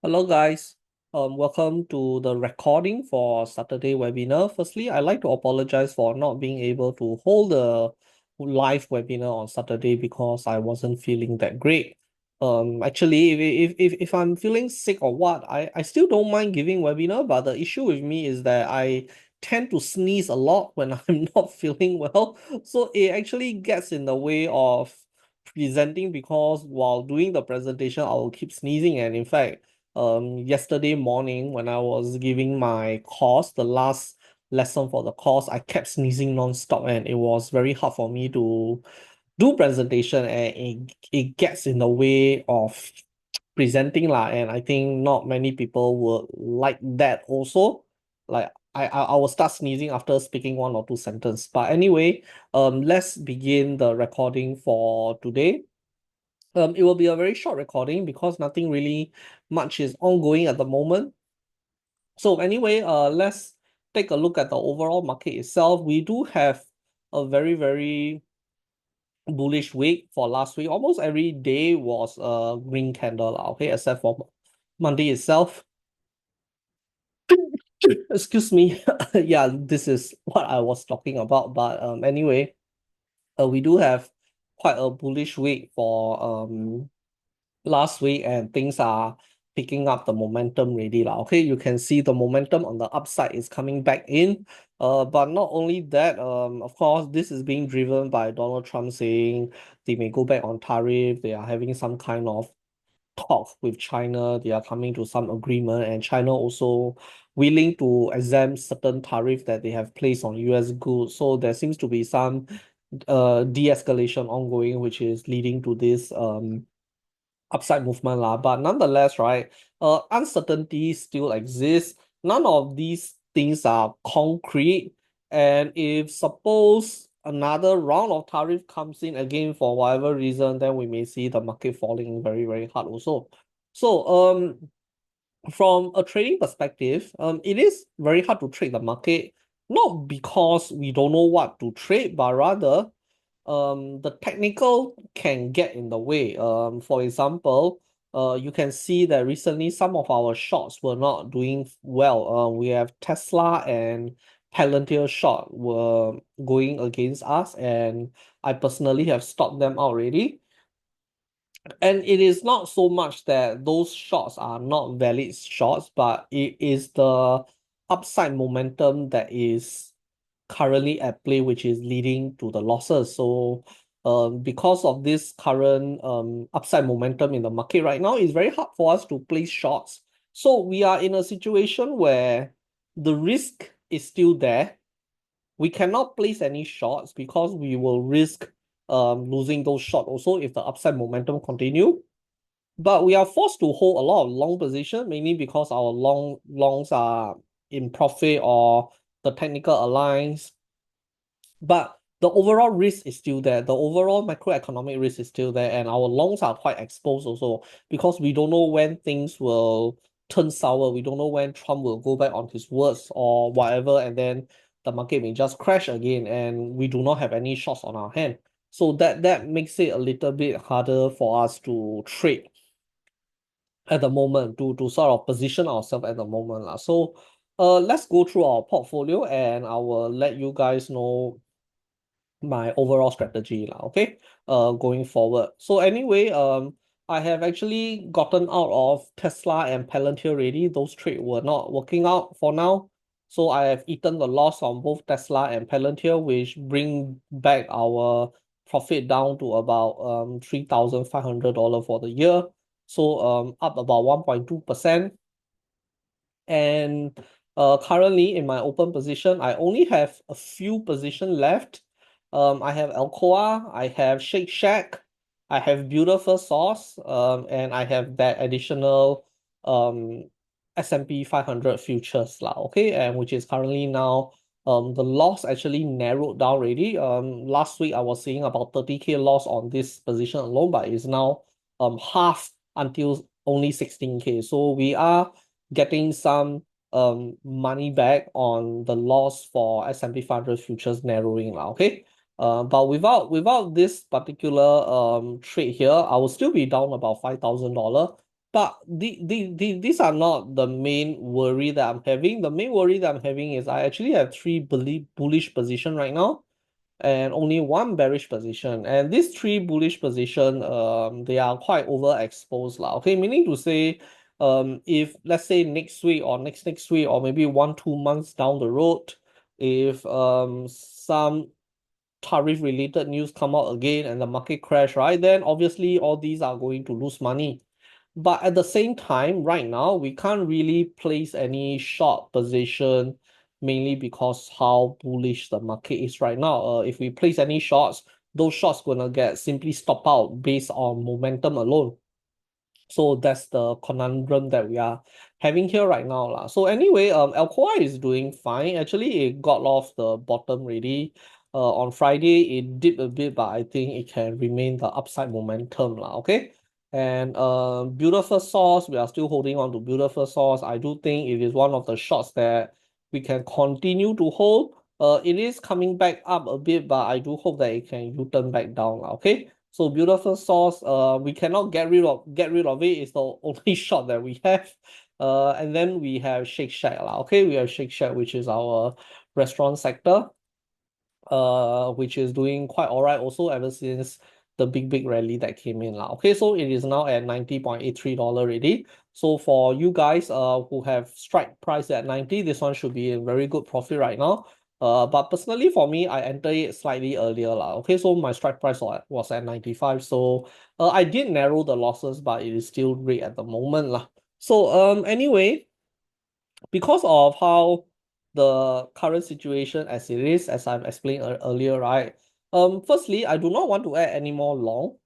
Hello guys, welcome to the recording for Saturday webinar. Firstly, I'd like to apologize for not being able to hold the live webinar on Saturday because I wasn't feeling that great. Actually, if I'm feeling sick or what, I still don't mind giving webinar, but the issue with me is that I tend to sneeze a lot when I'm not feeling well. So it actually gets in the way of presenting because while doing the presentation, I will keep sneezing, and in fact yesterday morning when I was giving my course, the last lesson for the course, I kept sneezing non-stop and it was very hard for me to do presentation, and it gets in the way of presenting lah. And I think not many people would like that also. Like I will start sneezing after speaking one or two sentences. But anyway, let's begin the recording for today. It will be a very short recording because nothing really much is ongoing at the moment. So anyway, let's take a look at the overall market itself. We do have a very bullish week for last week. Almost every day was a green candle, okay, except for Monday itself. Excuse me. Yeah, this is what I was talking about. But anyway, we do have quite a bullish week for last week, and things are picking up the momentum really lah. Okay, you can see the momentum on the upside is coming back in. But not only that, of course, this is being driven by Donald Trump saying they may go back on tariff. They are having some kind of talk with China. They are coming to some agreement, and China also willing to exempt certain tariff that they have placed on US goods. So there seems to be some de-escalation ongoing, which is leading to this upside movement lah. But nonetheless, right, uncertainty still exists. None of these things are concrete. And if suppose another round of tariff comes in again for whatever reason, then we may see the market falling very hard also. So from a trading perspective, it is very hard to trade the market, not because we don't know what to trade, but rather the technical can get in the way. For example, you can see that recently some of our shorts were not doing well. We have Tesla and Palantir short were going against us, and I personally have stopped them out already. And it is not so much that those shorts are not valid shorts, but it is the upside momentum that is currently at play, which is leading to the losses. So, because of this current upside momentum in the market right now, it's very hard for us to place shorts. So we are in a situation where the risk is still there. We cannot place any shorts because we will risk losing those short also if the upside momentum continue. But we are forced to hold a lot of long position, mainly because our longs are in profit or the technical aligns. But the overall risk is still there. The overall macroeconomic risk is still there, and our longs are quite exposed also because we don't know when things will turn sour. We don't know when Trump will go back on his words or whatever, and then the market may just crash again, and we do not have any shots on our hand. So that makes it a little bit harder for us to trade at the moment, to sort of position ourselves at the moment lah. So let's go through our portfolio and I will let you guys know my overall strategy lah, okay? Going forward. So anyway, I have actually gotten out of Tesla and Palantir already. Those trades were not working out for now. So I have eaten the loss on both Tesla and Palantir, which bring back our profit down to about $3,500 for the year. So up about 1.2%. And currently in my open position, I only have a few positions left. I have Alcoa, I have Shake Shack, I have Beautiful Sauce, and I have that additional S&P 500 futures lah, okay, and which is currently now the loss actually narrowed down already. Last week I was seeing about 30K loss on this position alone, but it's now half until only 16K. So we are getting some money back on the loss for S&P 500 futures narrowing lah, okay. But without this particular trade here, I will still be down about $5,000. But these are not the main worry that I'm having. The main worry that I'm having is I actually have three bullish position right now and only one bearish position. And these three bullish position, they are quite overexposed lah. Okay, meaning to say, if let's say next week or next week or maybe 1 2 months down the road, if some tariff related news come out again and the market crash, right? Then obviously all these are going to lose money. But at the same time, right now, we can't really place any short position, mainly because how bullish the market is right now. If we place any shorts, those shorts gonna get simply stop out based on momentum alone. So that's the conundrum that we are having here right now lah. So anyway, Alcoa is doing fine. Actually, it got off the bottom already. On Friday, it dipped a bit, but I think it can remain the upside momentum lah. Okay. And beautiful source, we are still holding on to beautiful source. I do think it is one of the shorts that we can continue to hold. It is coming back up a bit, but I do hope that it can U-turn back down lah. Okay. So beautiful sauce, we cannot get rid of it. It's the only shot that we have. And then we have Shake Shack lah. Okay, we have Shake Shack, which is our restaurant sector, which is doing quite all right also ever since the big rally that came in lah. Okay, so it is now at $90.83 already. So for you guys who have strike price at 90, this one should be a very good profit right now. But personally for me, I entered it slightly earlier lah. Okay, so my strike price was at 95. So I did narrow the losses, but it is still great at the moment lah. So anyway, because of how the current situation as it is, as I've explained earlier, right? Firstly, I do not want to add any more long.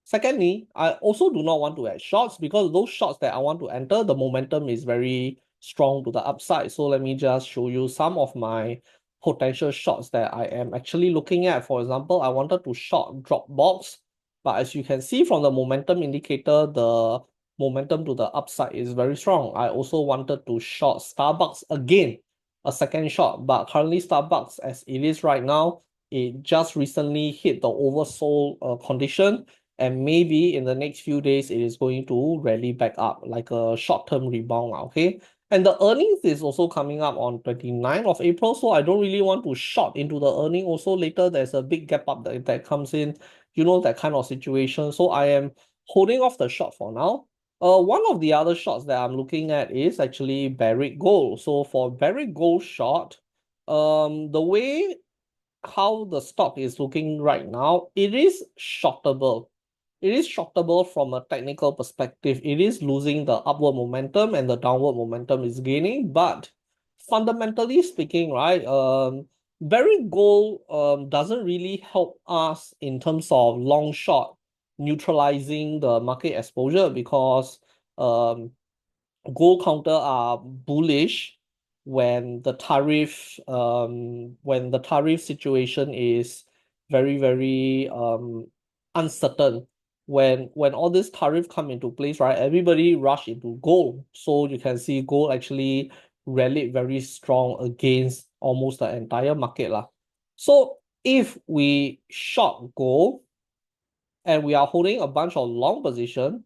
Secondly, I also do not want to add shorts because those shorts that I want to enter, the momentum is very strong to the upside. So let me just show you some of my potential shorts that I am actually looking at. For example, I wanted to short Dropbox, but as you can see from the momentum indicator, the momentum to the upside is very strong. I also wanted to short Starbucks again, a second short, but currently Starbucks as it is right now, it just recently hit the oversold condition, and maybe in the next few days it is going to rally back up like a short-term rebound, okay? And the earnings is also coming up on 29th of April, so I don't really want to short into the earning. Also later there's a big gap up that comes in, you know, that kind of situation. So I am holding off the short for now. One of the other shorts that I'm looking at is actually Barrick Gold. So for Barrick Gold short, the way how the stock is looking right now, it is shortable. It is shortable from a technical perspective. It is losing the upward momentum and the downward momentum is gaining. But fundamentally speaking, right, Barrick Gold doesn't really help us in terms of long short neutralizing the market exposure because gold counter are bullish when the tariff situation is very uncertain. When all this tariff come into place, right, everybody rush into gold. So you can see gold actually rallied very strong against almost the entire market lah. So if we short gold and we are holding a bunch of long position,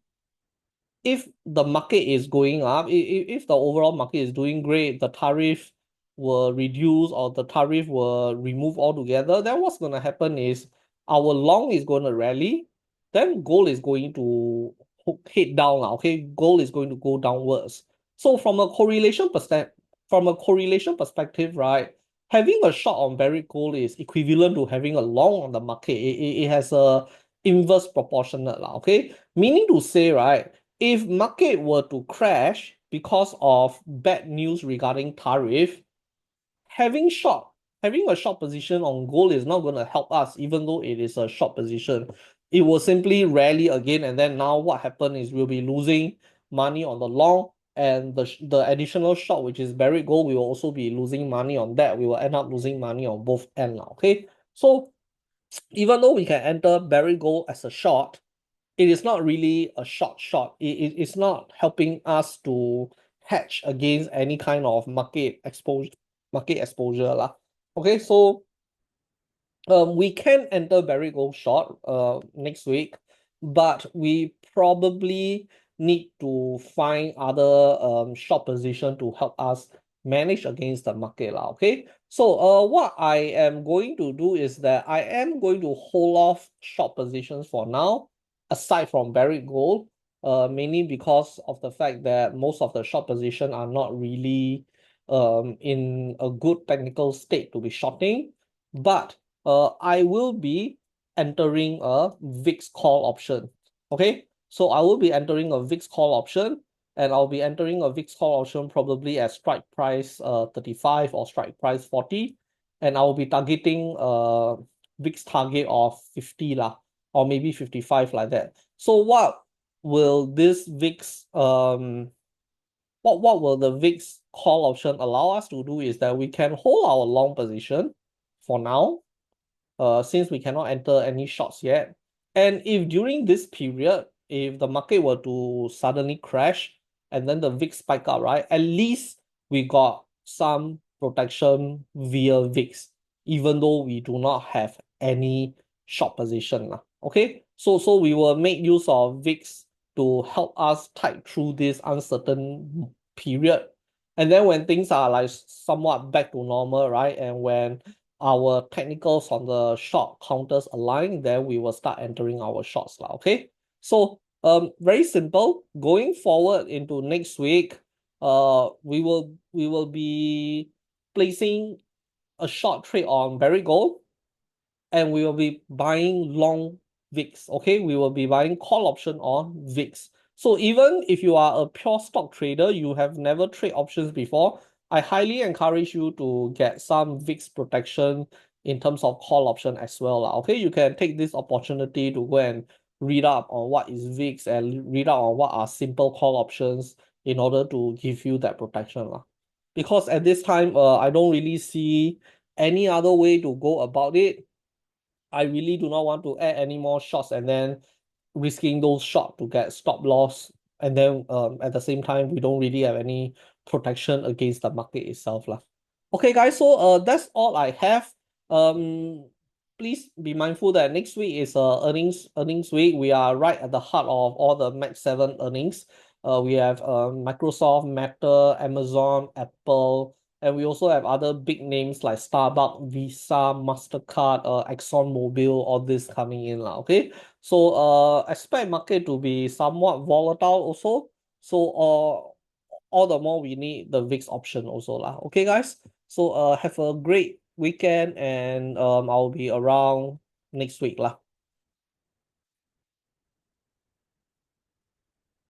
if the market is going up, if the overall market is doing great, the tariff will reduce or the tariff will remove altogether, then what's going to happen is our long is going to rally, then gold is going to head down now. Okay, gold is going to go downwards. So from a correlation perspective, right, having a short on Barrick Gold is equivalent to having a long on the market. It has a inverse proportionate lah. Okay, meaning to say, right, if market were to crash because of bad news regarding tariff, having a short position on gold is not going to help us, even though it is a short position. It will simply rally again, and then now what happened is we'll be losing money on the long, and the additional short, which is Barrick Gold, we will also be losing money on that. We will end up losing money on both ends now. Okay, so even though we can enter Barrick Gold as a short, it is not really a short. It's not helping us to hedge against any kind of market exposure lah. Okay, so we can enter Barrick Gold short next week, but we probably need to find other short position to help us manage against the market lah. Okay, so what I am going to do is that I am going to hold off short positions for now, aside from buried gold, mainly because of the fact that most of the short position are not really in a good technical state to be shorting, but I will be entering a VIX call option. Okay, so I will be entering a VIX call option, and I'll be entering a VIX call option probably at strike price 35 or strike price 40, and I'll be targeting VIX target of 50 lah, or maybe 55 like that. So what will this VIX what will the VIX call option allow us to do is that we can hold our long position for now, since we cannot enter any shorts yet. And if during this period, if the market were to suddenly crash and then the VIX spike up, right, at least we got some protection via VIX, even though we do not have any short position lah. Okay, so we will make use of VIX to help us tide through this uncertain period. And then when things are like somewhat back to normal, right, and when our technicals on the short counters align, then we will start entering our shorts lah. Okay, so very simple. Going forward into next week, we will be placing a short trade on Barry Gold, and we will be buying long VIX. Okay, we will be buying call option on VIX. So even if you are a pure stock trader, you have never traded options before, I highly encourage you to get some VIX protection in terms of call option as well. Okay, you can take this opportunity to go and read up on what is VIX and read up on what are simple call options in order to give you that protection. Because at this time, I don't really see any other way to go about it. I really do not want to add any more shots and then risking those shots to get stop loss. And then at the same time, we don't really have any protection against the market itself lah. Okay, guys, so that's all I have. Please be mindful that next week is earnings week. We are right at the heart of all the Max 7 earnings. We have Microsoft, Meta, Amazon, Apple, and we also have other big names like Starbucks, Visa, MasterCard, ExxonMobil, all this coming in lah. Okay, so expect market to be somewhat volatile also. So all the more we need the VIX option also lah. Okay, guys. So have a great weekend, and I'll be around next week lah.